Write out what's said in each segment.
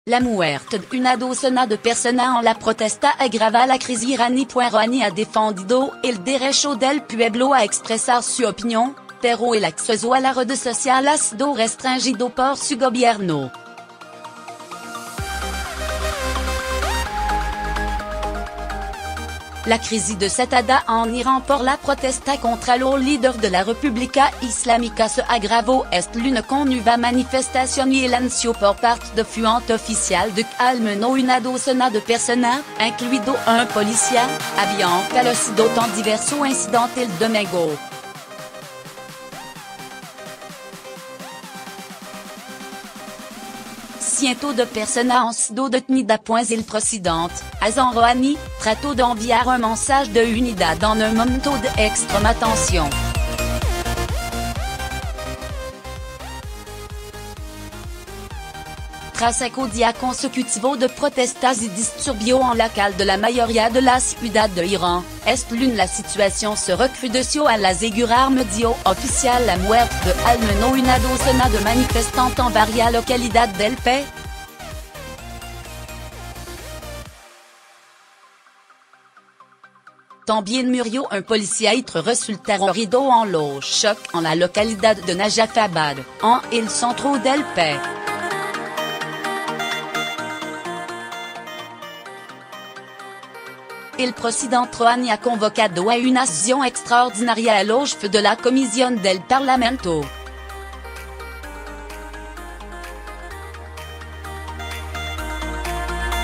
La muerte de una docena de personas en la protesta agrava la crise irani. Roani ha defendido el derecho del pueblo a expresar su opinión, pero el acceso a la red social ha sido restringido por su gobierno. La crise de Satada en Iran por la protesta contra el líder de la República Islámica se agravó esta luna con una manifestación y el anuncio por parte de fuente oficial de que al menos una docena de personas, incluido un policía, habían fallecido en diversos incidentes el domingo. Cientos de personas han sido detenidas. El presidente, Hassan Rouhani, trató de enviar un mensaje de unidad en un momento de extrema tensión. Tras 5 días consecutivos de protestas y disturbios en local de la mayoría de la ciudad de Irán, esta luna la situación se recrudeció al asegurar medio oficial la muerte de al menos una docena de manifestantes en varias localidades del país. También murió un policía y resultaron heridos en los choc en la localidad de Najafabad, en el centro del país. El presidente Rouhani ha convocado a una sesión extraordinaria a los jefes de la Comisión del Parlamento.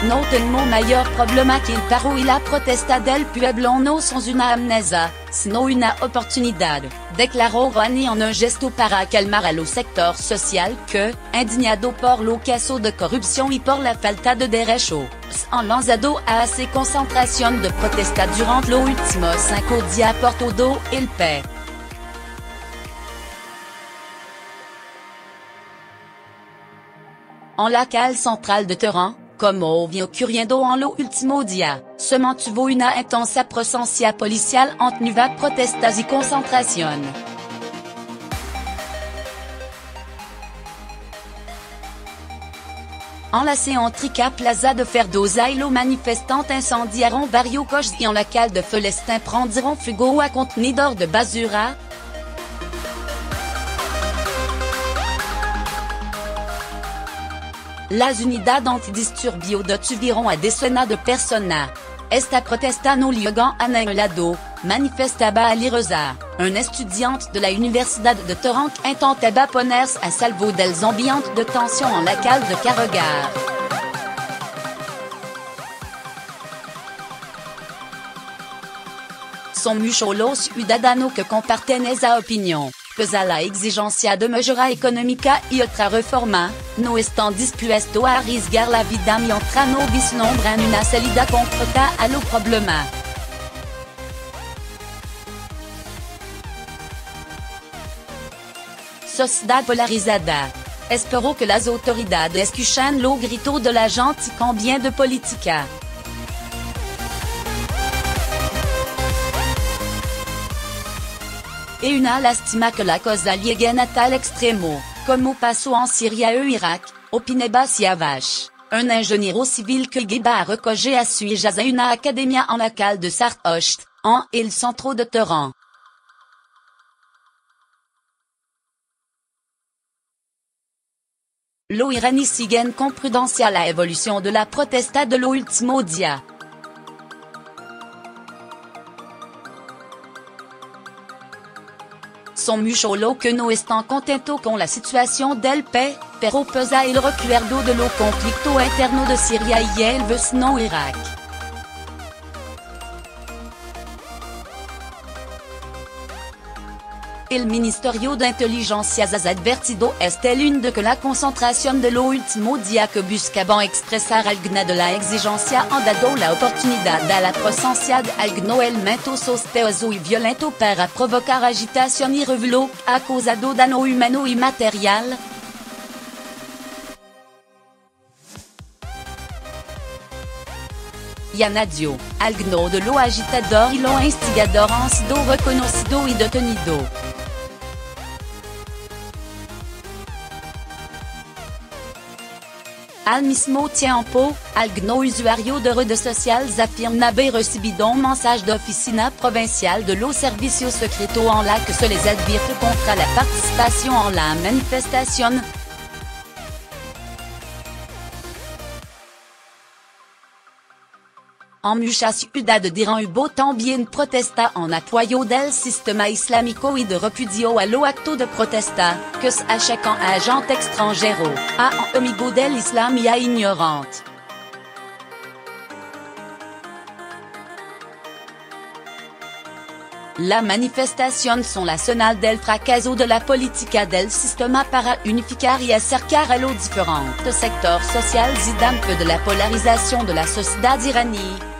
No tenemos mayor problema que el paro y la protesta del pueblo no son una amenaza, sino una oportunidad, declaró Rouhani en un gesto para calmar a los sector social que, indignado por los casos de corrupción y por la falta de derechos, han lanzado a hacer concentración de protesta durante los últimos 5 días por todo el país. En la calle centrale de Teherán, como vino ocurriendo en los últimos días, se mantuvo una intensa presencia policial entre nuevas protestas y concentración. En la céntrica plaza de Ferdosa los manifestantes incendiaron varios coches y en la calle de Felestin prendieron fuego a contenedor de basura. Las unidades antidisturbios detuvieron a decenas de personas. Esta protesta no llegó a ningún lado, manifestaba Ali Reza, un estudiante de la Universidad de Teherán que intentaba ponerse a salvo dels ambientes de tensión en la calle de Karegar. Son muchos los ciudadanos que comparten esa opinión, pues a la exigencia de mejora económica y otra reforma, no están dispuestos a arriesgar la vida mientras no vislumbran una salida concreta a los problemas. Sociedad polarizada. Espero que las autoridades escuchen los gritos de la gente y cambien de política. Es una lástima que la cosa llegue a tal extremo, como pasó en Siria e Irak, opinaba Siavash, un ingeniero civil que iba a recoger a su hija a una academia en la calle de Sartocht, en el centro de Teherán. Los iraníes siguen con prudencia la evolución de la protesta de los últimos días. Son muchos los que no están contentos con la situación del país, pero pesa el recuerdo de los conflictos internos de Siria y el vecino Irak. El Ministerio de Inteligencias ha advertido este lunes de que la concentración de los últimos días que buscaban expresar alguna de la exigencia han dado la oportunidad a la presencia de algún elemento sospechoso y violento para provocar agitación y revuelo, ha causado daño humano y material. Yanadio, alguno de los agitadores y los instigadores han sido reconocidos y detenidos. al mismo tiempo, algno usuario de redes sociales afirma haber recibido un mensage de Oficina Provincial de los Servicios Secretos en la que se les advierte contra la participación en la manifestación. En muchas ciudades dirán hubo también protesta en apoyo del sistema islámico y de repudio a lo acto de protesta, que se achacan a agente extranjero, a un amigo del islam y a ignorante. La manifestación son la señal del fracaso de la política del sistema para unificar y acercar a los diferentes sectores sociales y d'un peu de la polarización de la sociedad iraní.